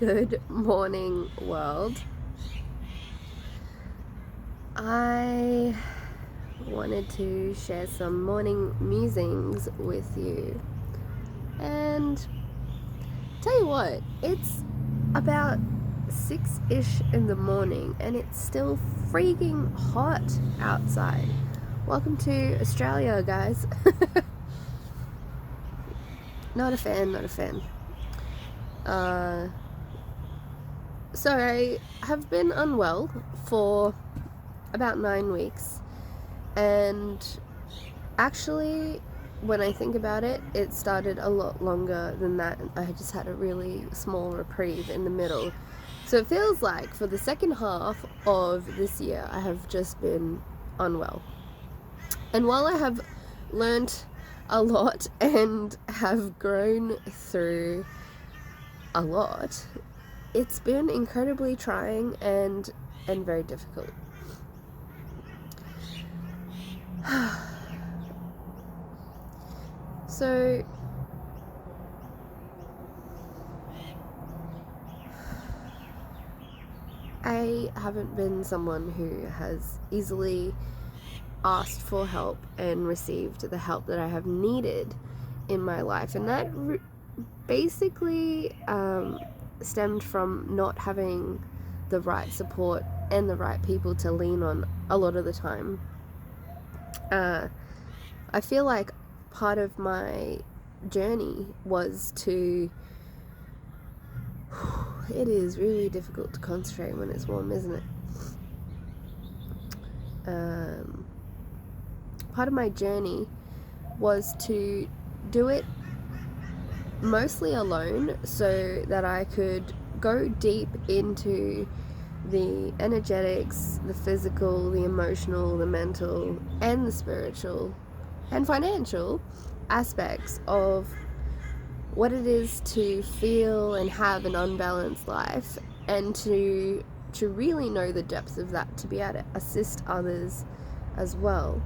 Good morning, world. I wanted to share some morning musings with you. And tell you what, it's about 6-ish in the morning and it's still freaking hot outside. Welcome to Australia, guys. Not a fan. So I have been unwell for about 9 weeks, and actually when I think about it, it started a lot longer than that. I just had a really small reprieve in the middle. So it feels like for the second half of this year I have just been unwell. And while I have learnt a lot and have grown through a lot, it's been incredibly trying and very difficult. So I haven't been someone who has easily asked for help and received the help that I have needed in my life, and that basically stemmed from not having the right support and the right people to lean on a lot of the time. I feel like part of my journey was to... It is really difficult to concentrate when it's warm, isn't it? Part of my journey was to do it mostly alone so that I could go deep into the energetics, the physical, the emotional, the mental, and the spiritual and financial aspects of what it is to feel and have an unbalanced life, and to really know the depths of that, to be able to assist others as well.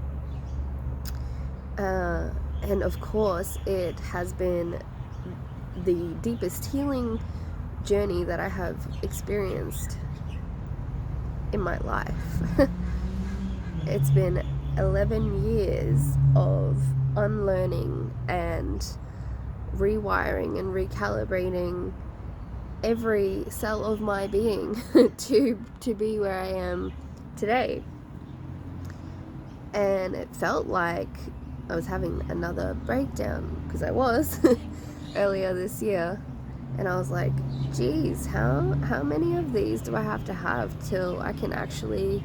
And of course, it has been the deepest healing journey that I have experienced in my life. It's been 11 years of unlearning and rewiring and recalibrating every cell of my being to be where I am today. And it felt like I was having another breakdown, because I was earlier this year, and I was like, geez, how many of these do I have to have till I can actually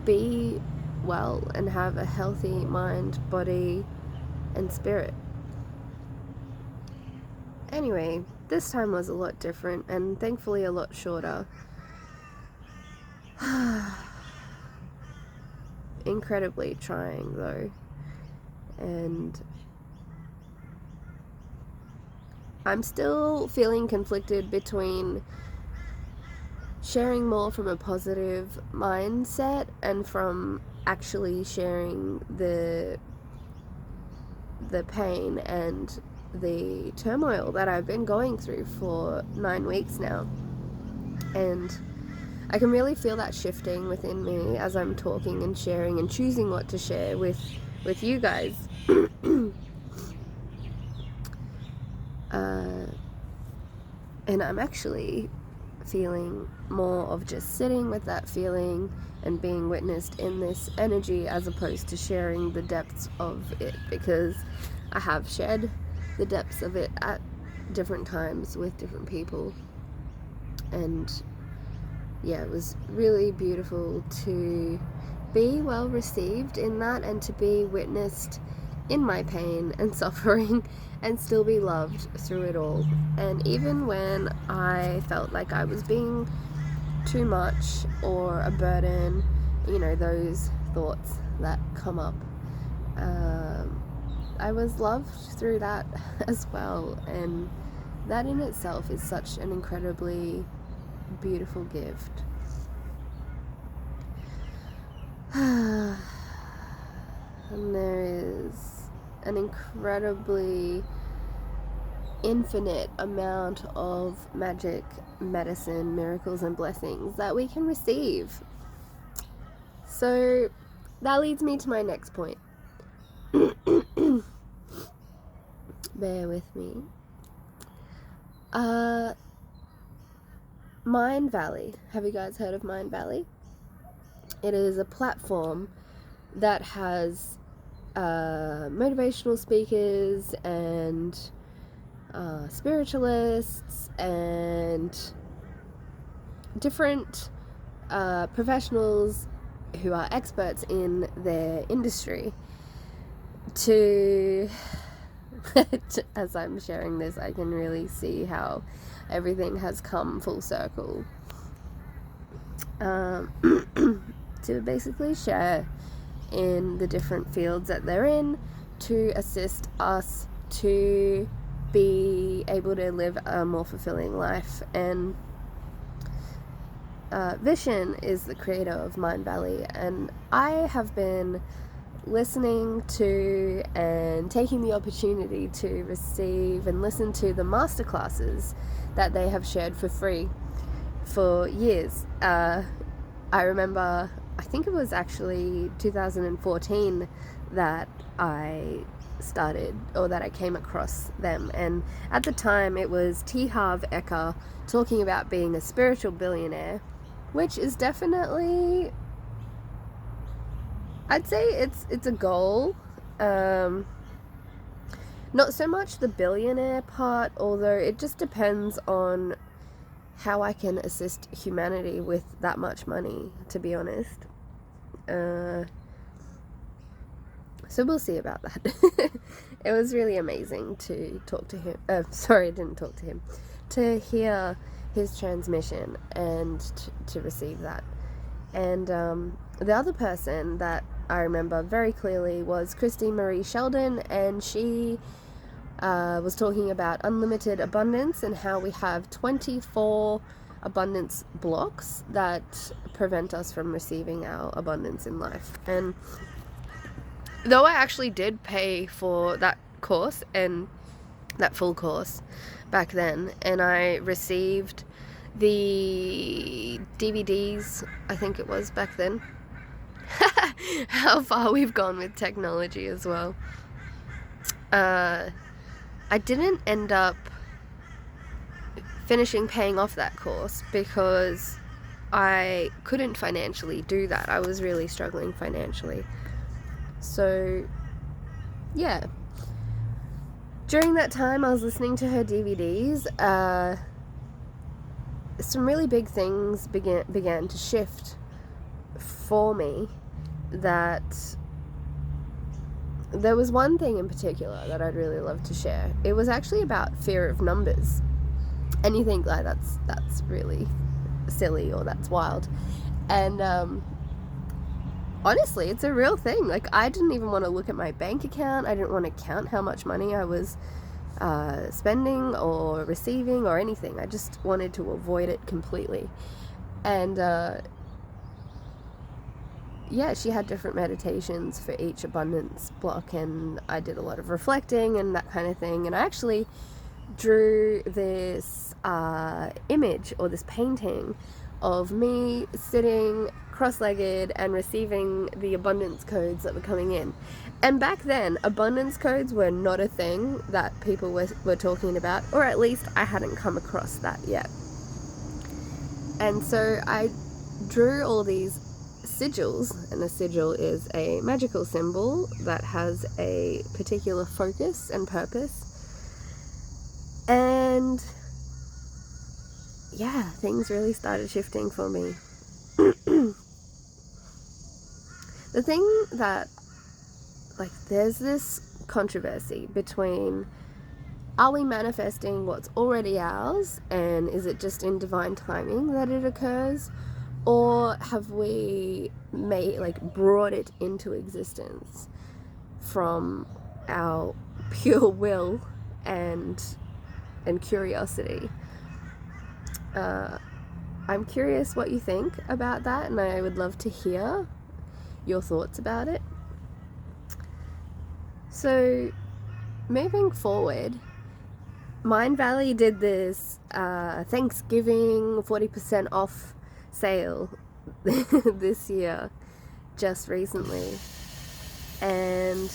be well and have a healthy mind, body, and spirit? Anyway, this time was a lot different and thankfully a lot shorter. Incredibly trying though, and I'm still feeling conflicted between sharing more from a positive mindset and from actually sharing the pain and the turmoil that I've been going through for 9 weeks now. And I can really feel that shifting within me as I'm talking and sharing and choosing what to share with you guys. And I'm actually feeling more of just sitting with that feeling and being witnessed in this energy, as opposed to sharing the depths of it, because I have shared the depths of it at different times with different people. And yeah, it was really beautiful to be well received in that, and to be witnessed in my pain and suffering, and still be loved through it all. And even when I felt like I was being too much or a burden, you know, those thoughts that come up, I was loved through that as well. And that in itself is such an incredibly beautiful gift. And there is an incredibly infinite amount of magic, medicine, miracles, and blessings that we can receive. So that leads me to my next point. Bear with me. Mind Valley. Have you guys heard of Mind Valley? It is a platform that has motivational speakers and spiritualists and different professionals who are experts in their industry to as I'm sharing this, I can really see how everything has come full circle, to basically share in the different fields that they're in to assist us to be able to live a more fulfilling life. And Vishen is the creator of Mind Valley, and I have been listening to and taking the opportunity to receive and listen to the masterclasses that they have shared for free for years. I remember, I think it was actually 2014 that I started, or that I came across them, and at the time it was T. Harv Eker talking about being a spiritual billionaire, which is definitely, I'd say it's a goal. Not so much the billionaire part, although it just depends on how I can assist humanity with that much money, to be honest. So we'll see about that. It was really amazing to talk to him. Sorry, I didn't talk to him. To hear his transmission and to receive that. And the other person that I remember very clearly was Christine Marie Sheldon, and she was talking about unlimited abundance and how we have 24 abundance blocks that prevent us from receiving our abundance in life. And though I actually did pay for that course, and that full course back then, and I received the DVDs, I think it was back then. How far we've gone with technology as well. I didn't end up finishing paying off that course because I couldn't financially do that. I was really struggling financially. So, yeah. During that time, I was listening to her DVDs. Some really big things began to shift for me. That there was one thing in particular that I'd really love to share. It was actually about fear of numbers. And you think, like, that's really silly, or that's wild. And honestly, it's a real thing. Like, I didn't even want to look at my bank account. I didn't want to count how much money I was spending or receiving or anything. I just wanted to avoid it completely. And yeah, she had different meditations for each abundance block, and I did a lot of reflecting and that kind of thing. And I actually drew this image, or this painting, of me sitting cross-legged and receiving the abundance codes that were coming in. And back then, abundance codes were not a thing that people were talking about, or at least I hadn't come across that yet. And so I drew all these sigils, and a sigil is a magical symbol that has a particular focus and purpose. And yeah, things really started shifting for me. The thing that, like, there's this controversy between, are we manifesting what's already ours, and is it just in divine timing that it occurs, or have we brought it into existence from our pure will and curiosity? I'm curious what you think about that, and I would love to hear your thoughts about it. So, moving forward, Mind Valley did this Thanksgiving 40% off sale this year, just recently. And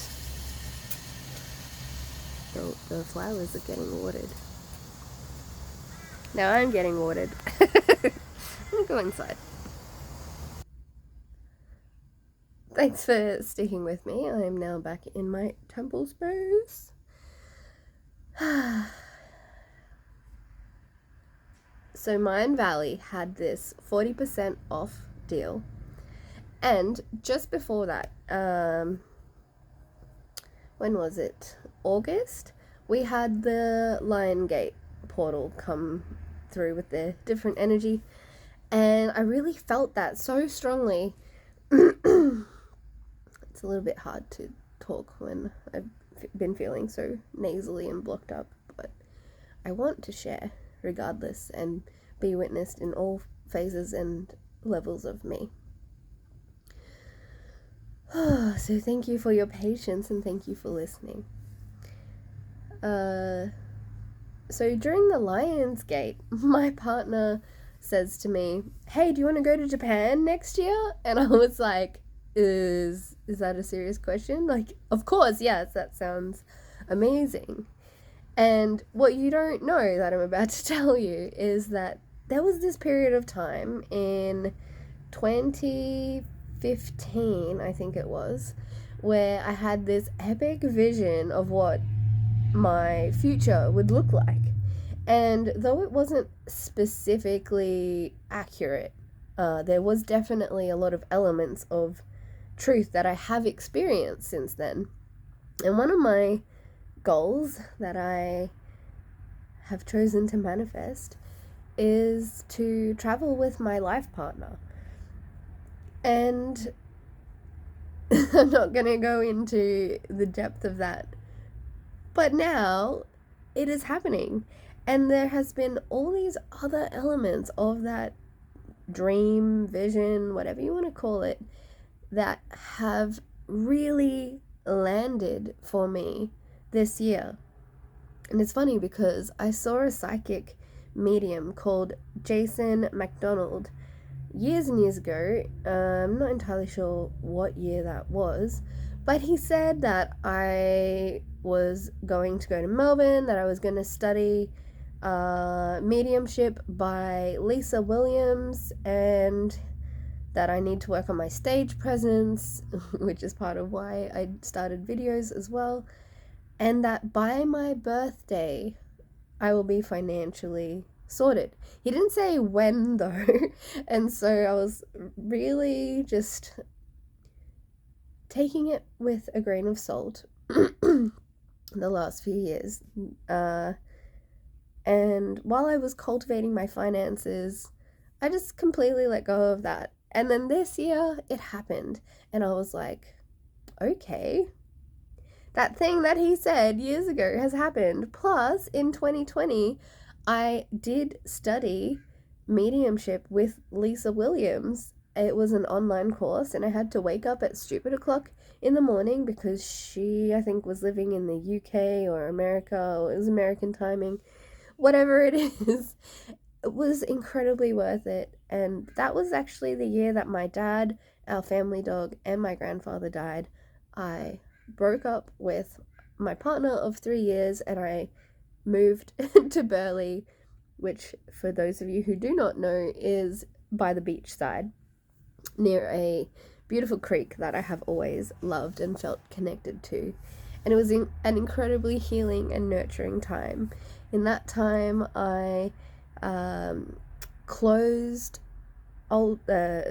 the flowers are getting watered. Now I'm getting watered. I'm gonna go inside. Thanks for sticking with me. I am now back in my temple space. So Mind Valley had this 40% off deal. And just before that, when was it? August? We had the Lion Gate portal come through with the different energy. And I really felt that so strongly. It's a little bit hard to talk when I've been feeling so nasally and blocked up, but I want to share regardless and be witnessed in all phases and levels of me. So thank you for your patience and thank you for listening. So during the Lionsgate, my partner says to me, "Hey, do you want to go to Japan next year?" And I was like, is that a serious question? Like, of course, yes, that sounds amazing. And what you don't know that I'm about to tell you is that there was this period of time in 2015, I think it was, where I had this epic vision of what my future would look like. And though it wasn't specifically accurate, there was definitely a lot of elements of truth that I have experienced since then. And one of my goals that I have chosen to manifest is to travel with my life partner. And I'm not going to go into the depth of that. But now it is happening. And there has been all these other elements of that dream, vision, whatever you want to call it, that have really landed for me this year. And it's funny because I saw a psychic medium called Jason McDonald years and years ago. I'm not entirely sure what year that was, but he said that I was going to go to Melbourne, that I was going to study mediumship by Lisa Williams, and that I need to work on my stage presence, which is part of why I started videos as well, and that by my birthday I will be financially sorted. He didn't say when though, and so I was really just taking it with a grain of salt the last few years. And while I was cultivating my finances, I just completely let go of that. And then this year, it happened. And I was like, okay, that thing that he said years ago has happened. Plus, in 2020, I did study mediumship with Lisa Williams. It was an online course, and I had to wake up at stupid o'clock in the morning because she, I think, was living in the UK or America, or it was American timing. Whatever it is, it was incredibly worth it. And that was actually the year that my dad, our family dog, and my grandfather died. I broke up with my partner of 3 years and I moved to Burleigh, which, for those of you who do not know, is by the beach side near a beautiful creek that I have always loved and felt connected to. And it was an incredibly healing and nurturing time. In that time, I closed old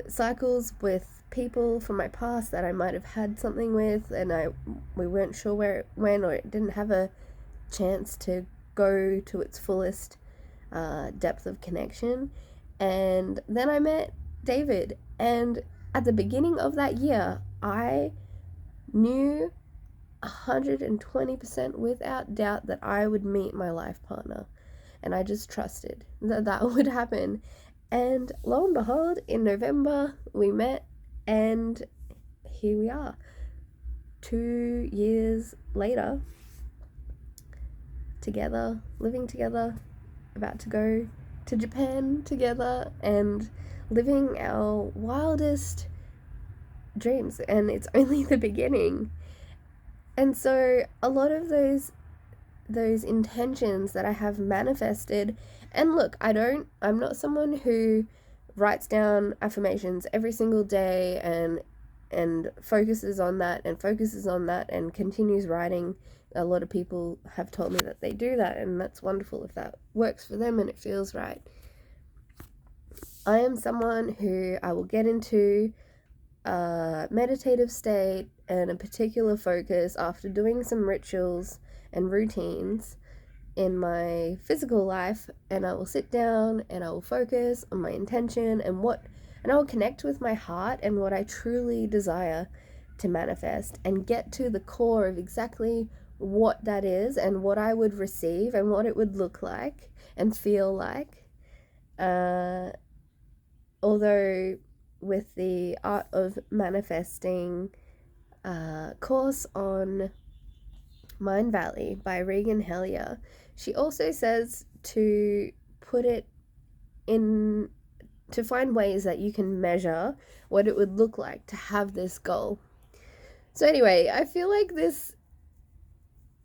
cycles with people from my past that I might have had something with, and we weren't sure where it went, or it didn't have a chance to go to its fullest depth of connection. And then I met David, and at the beginning of that year, I knew 120% without doubt that I would meet my life partner, and I just trusted that would happen. And lo and behold, in November we met, and here we are 2 years later together, living together, about to go to Japan together, and living our wildest dreams, and it's only the beginning. And so a lot of those intentions that I have manifested, and look, I'm not someone who writes down affirmations every single day and focuses on that and continues writing. A lot of people have told me that they do that, and that's wonderful if that works for them and it feels right. I am someone who I will get into a meditative state and a particular focus after doing some rituals and routines in my physical life, and I will sit down and I will focus on my intention and I will connect with my heart and what I truly desire to manifest, and get to the core of exactly what that is and what I would receive and what it would look like and feel like. Although with the Art of Manifesting course on Mind Valley by Regan Hellier, she also says to put it in, to find ways that you can measure what it would look like to have this goal. So anyway, I feel like this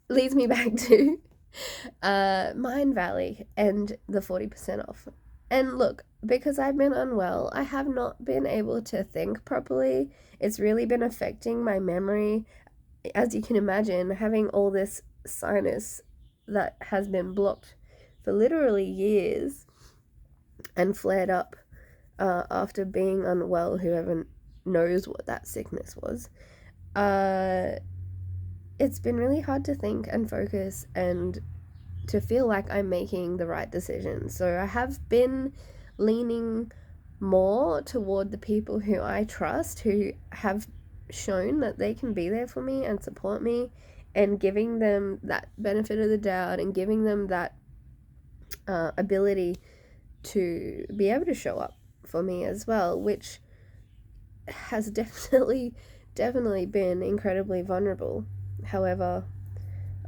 leads me back to Mind Valley and the 40% off. And look, because I've been unwell, I have not been able to think properly. It's really been affecting my memory. As you can imagine, having all this sinus that has been blocked for literally years and flared up after being unwell, whoever knows what that sickness was, it's been really hard to think and focus and to feel like I'm making the right decision. So I have been leaning more toward the people who I trust, who have shown that they can be there for me and support me, and giving them that benefit of the doubt and giving them that ability to be able to show up for me as well, which has definitely been incredibly vulnerable. However,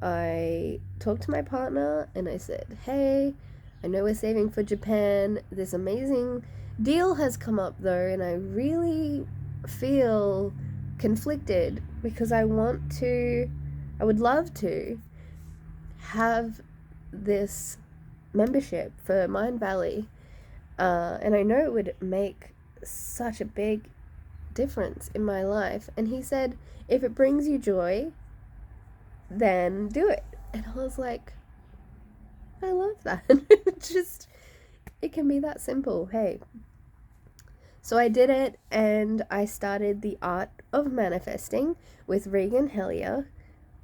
I talked to my partner and I said, hey, I know we're saving for Japan. This amazing deal has come up though, and I really feel conflicted because I would love to have this membership for Mind Valley, and I know it would make such a big difference in my life. And he said, if it brings you joy, then do it. And I was like, I love that. It can be that simple. Hey. So I did it, and I started the Art of Manifesting with Regan Hellier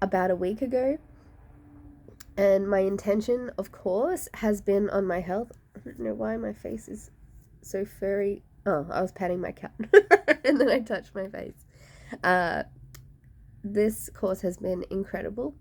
about a week ago. And my intention, of course, has been on my health. I don't know why my face is so furry. Oh, I was patting my cat and then I touched my face. This course has been incredible.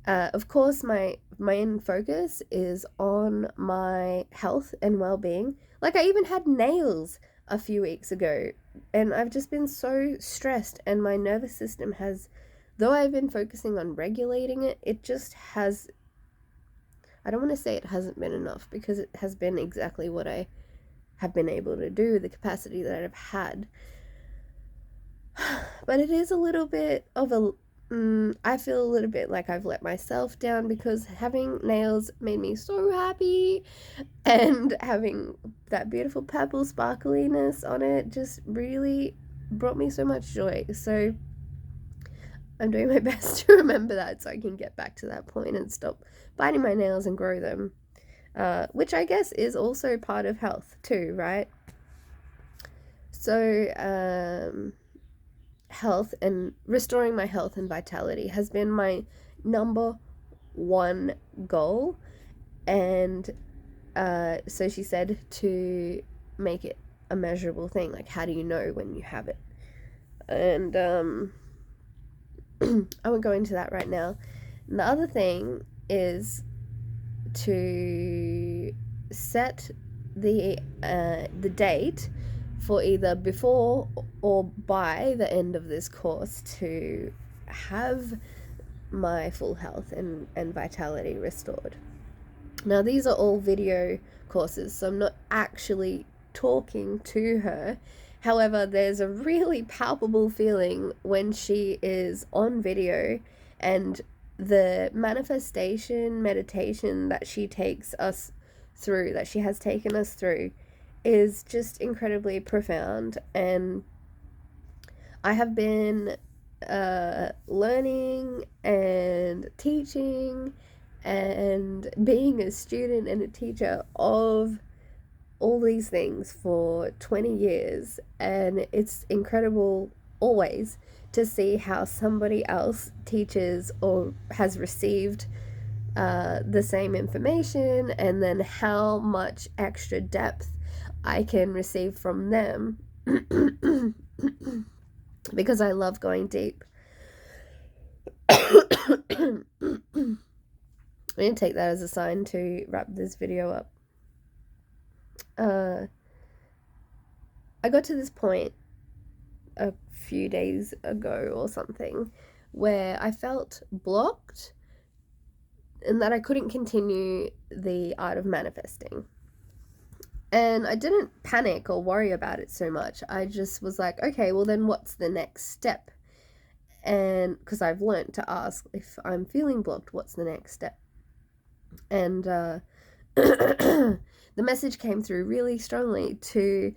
Of course, my main focus is on my health and well-being. Like, I even had nails a few weeks ago, and I've just been so stressed, and my nervous system has, though I've been focusing on regulating it, it just has, I don't want to say it hasn't been enough, because it has been exactly what I have been able to do, the capacity that I've had. But it is a little bit of I feel a little bit like I've let myself down, because having nails made me so happy, and having that beautiful purple sparkliness on it just really brought me so much joy. So I'm doing my best to remember that, so I can get back to that point and stop biting my nails and grow them, which I guess is also part of health too, right? So health and restoring my health and vitality has been my number one goal. And so she said to make it a measurable thing, like, how do you know when you have it? And I won't go into that right now. And the other thing is to set the date for either before or by the end of this course to have my full health and vitality restored. Now, these are all video courses, so I'm not actually talking to her. However, there's a really palpable feeling when she is on video, and the manifestation meditation that she takes us through, that she has taken us through, is just incredibly profound. And I have been learning and teaching and being a student and a teacher of all these things for 20 years, and it's incredible always to see how somebody else teaches or has received the same information, and then how much extra depth I can receive from them because I love going deep. I'm going to take that as a sign to wrap this video up. I got to this point a few days ago or something where I felt blocked and that I couldn't continue the art of manifesting. And I didn't panic or worry about it so much. I just was like, okay, well then what's the next step? And because I've learned to ask, if I'm feeling blocked, what's the next step? And the message came through really strongly to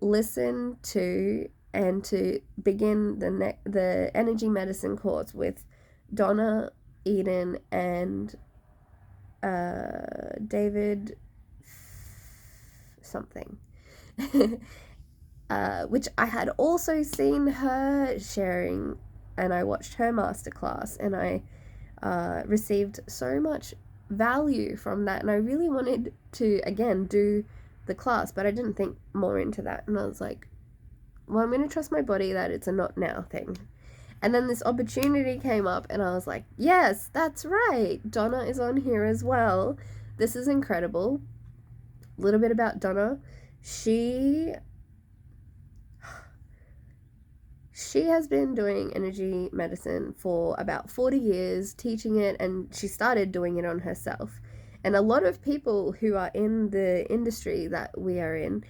listen to and to begin the energy medicine course with Donna, Eden, and David something. Which I had also seen her sharing, and I watched her masterclass, and I received so much value from that, and I really wanted to again do the class, but I didn't think more into that, and I was like, well, I'm going to trust my body that it's a not now thing. And then this opportunity came up, and I was like, yes, that's right, Donna is on here as well. This is incredible. A little bit about Donna. She has been doing energy medicine for about 40 years, teaching it, and she started doing it on herself. And a lot of people who are in the industry that we are in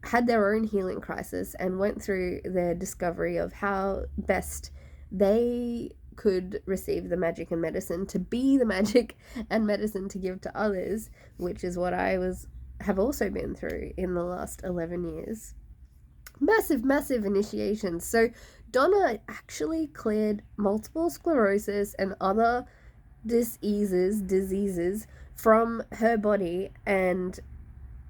had their own healing crisis and went through their discovery of how best they could receive the magic and medicine to be the magic and medicine to give to others, which is what I have also been through in the last 11 years. Massive initiations. So Donna actually cleared multiple sclerosis and other diseases from her body, and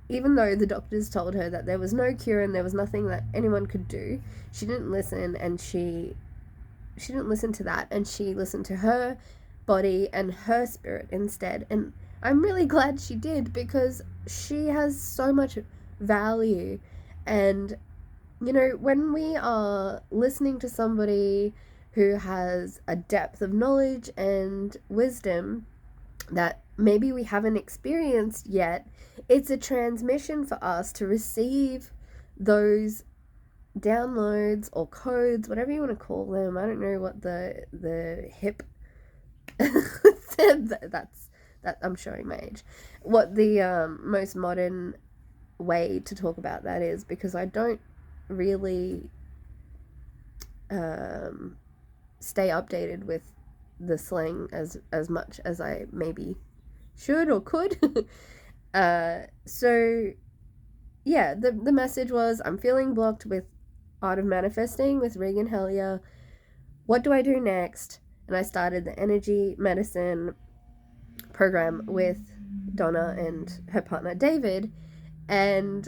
even though the doctors told her that there was no cure and there was nothing that anyone could do, she didn't listen, and she didn't listen to that, and she listened to her body and her spirit instead. And I'm really glad she did, because she has so much value. And you know, when we are listening to somebody who has a depth of knowledge and wisdom that maybe we haven't experienced yet, it's a transmission for us to receive those downloads or codes, whatever you want to call them. I don't know what the hip that's that I'm showing my age. What the most modern way to talk about that is, because I don't really stay updated with the slang as much as I maybe should or could. So yeah, the message was, I'm feeling blocked with Art of Manifesting with Regan Hellier. What do I do next? And I started the energy medicine program with Donna and her partner David. And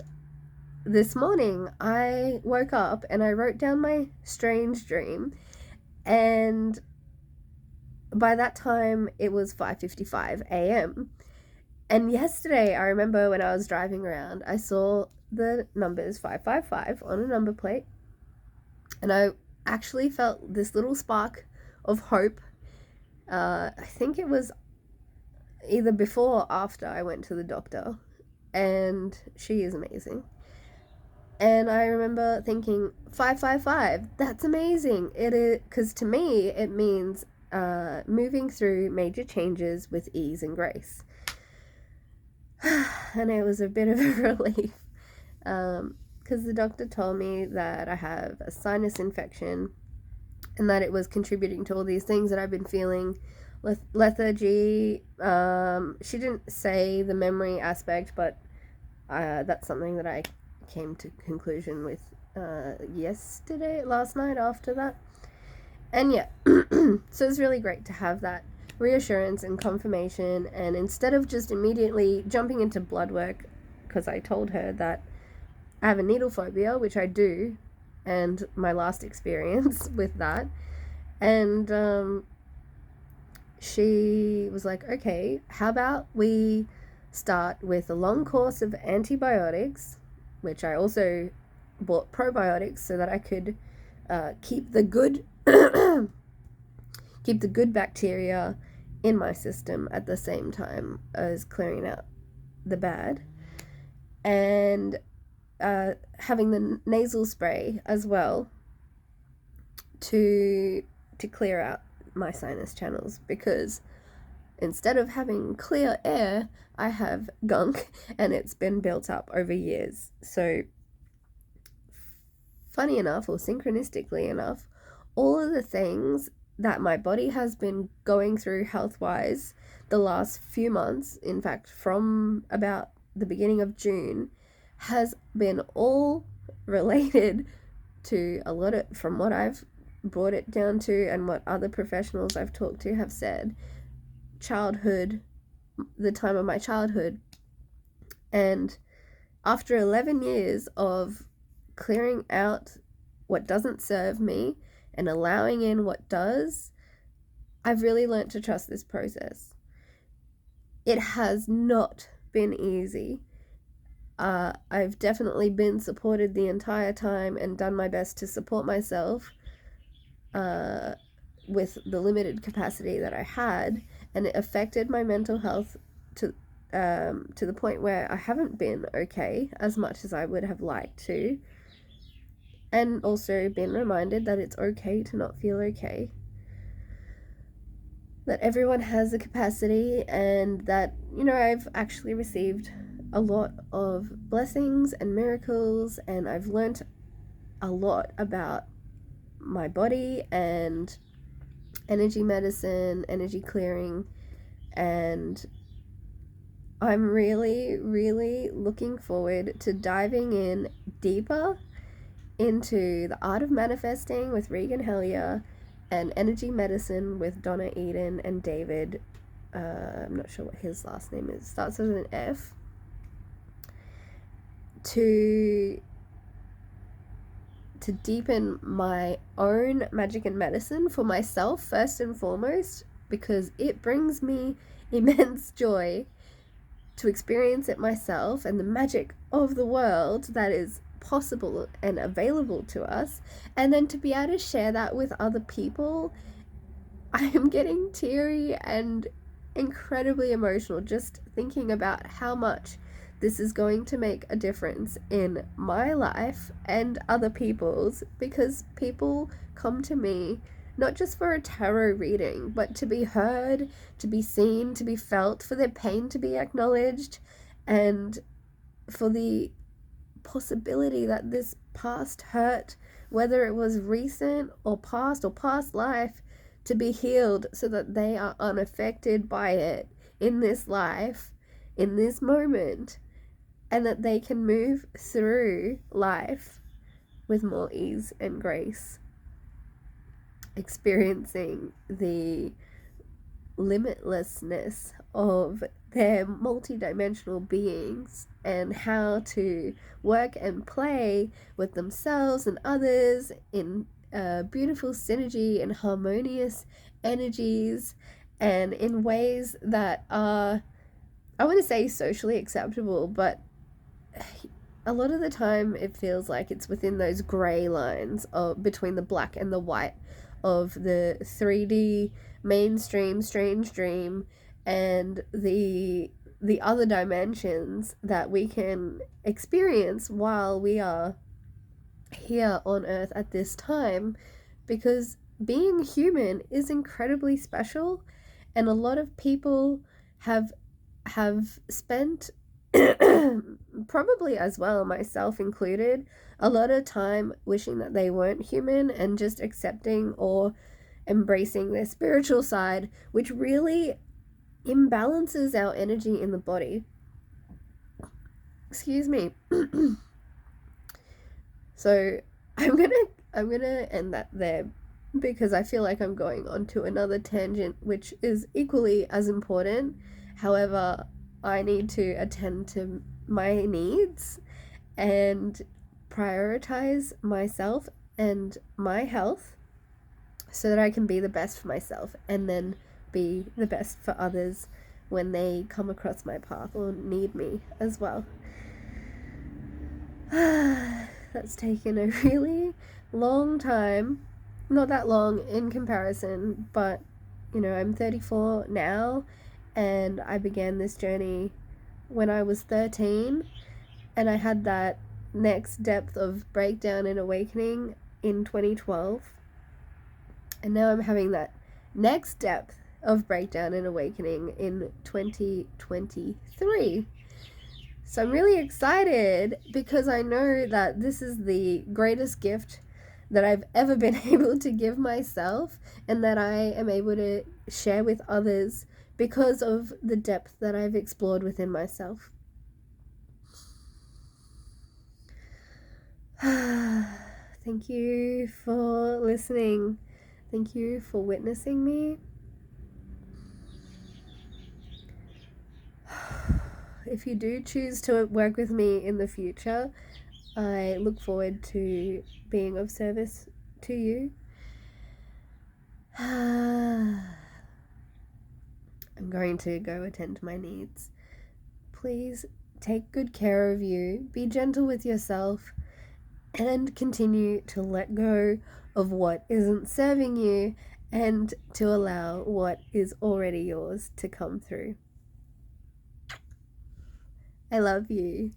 this morning I woke up and I wrote down my strange dream, and by that time it was 5:55 a.m. And yesterday, I remember when I was driving around, I saw the numbers 555 on a number plate, and I actually felt this little spark of hope. I think it was either before or after I went to the doctor, and she is amazing. And I remember thinking, 555, that's amazing. It is, because to me, it means moving through major changes with ease and grace. And it was a bit of a relief, because the doctor told me that I have a sinus infection and that it was contributing to all these things that I've been feeling. Lethargy. She didn't say the memory aspect, but that's something that I came to conclusion with last night after that. And yeah, so it's really great to have that reassurance and confirmation. And instead of just immediately jumping into blood work, because I told her that I have a needle phobia, which I do, and my last experience with that. And she was like, okay, how about we start with a long course of antibiotics, which I also bought probiotics so that I could keep the good keep the good bacteria in my system at the same time as clearing out the bad, and having the nasal spray as well to clear out my sinus channels, because instead of having clear air, I have gunk, and it's been built up over years. So funny enough, or synchronistically enough, all of the things that my body has been going through health-wise the last few months, in fact from about the beginning of June, has been all related to a lot of, from what I've brought it down to and what other professionals I've talked to have said, childhood, the time of my childhood. And after 11 years of clearing out what doesn't serve me and allowing in what does, I've really learnt to trust this process. It has not been easy. I've definitely been supported the entire time and done my best to support myself with the limited capacity that I had, and it affected my mental health to the point where I haven't been okay as much as I would have liked to, and also been reminded that it's okay to not feel okay, that everyone has the capacity, and that, you know, I've actually received a lot of blessings and miracles, and I've learnt a lot about my body and energy medicine, energy clearing, and I'm really, really looking forward to diving in deeper into the art of manifesting with Regan Hellier and energy medicine with Donna Eden and David. I'm not sure what his last name is. Starts with an F. To deepen my own magic and medicine for myself first and foremost, because it brings me immense joy to experience it myself and the magic of the world that is possible and available to us, and then to be able to share that with other people. I am getting teary and incredibly emotional just thinking about how much this is going to make a difference in my life and other people's, because people come to me not just for a tarot reading, but to be heard, to be seen, to be felt, for their pain to be acknowledged, and for the possibility that this past hurt, whether it was recent or past life, to be healed so that they are unaffected by it in this life, in this moment, and that they can move through life with more ease and grace, experiencing the limitlessness of their multidimensional beings and how to work and play with themselves and others in beautiful synergy and harmonious energies, and in ways that are, I want to say, socially acceptable, but a lot of the time it feels like it's within those grey lines of between the black and the white of the 3D mainstream strange dream and the other dimensions that we can experience while we are here on earth at this time, because being human is incredibly special, and a lot of people have spent probably as well, myself included, a lot of time wishing that they weren't human and just accepting or embracing their spiritual side, which really imbalances our energy in the body. Excuse me. So I'm gonna end that there, because I feel like I'm going on to another tangent which is equally as important. However, I need to attend to my needs and prioritize myself and my health so that I can be the best for myself and then be the best for others when they come across my path or need me as well. That's taken a really long time. Not that long in comparison, but I'm 34 now, and I began this journey when I was 13, and I had that next depth of breakdown and awakening in 2012. And now I'm having that next depth of breakdown and awakening in 2023. So I'm really excited because I know that this is the greatest gift that I've ever been able to give myself, and that I am able to share with others because of the depth that I've explored within myself. Thank you for listening. Thank you for witnessing me. If you do choose to work with me in the future, I look forward to being of service to you. I'm going to go attend to my needs. Please take good care of you, be gentle with yourself, and continue to let go of what isn't serving you and to allow what is already yours to come through. I love you.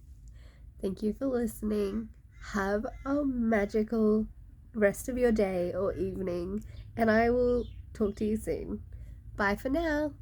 Thank you for listening. Have a magical rest of your day or evening, and I will talk to you soon. Bye for now.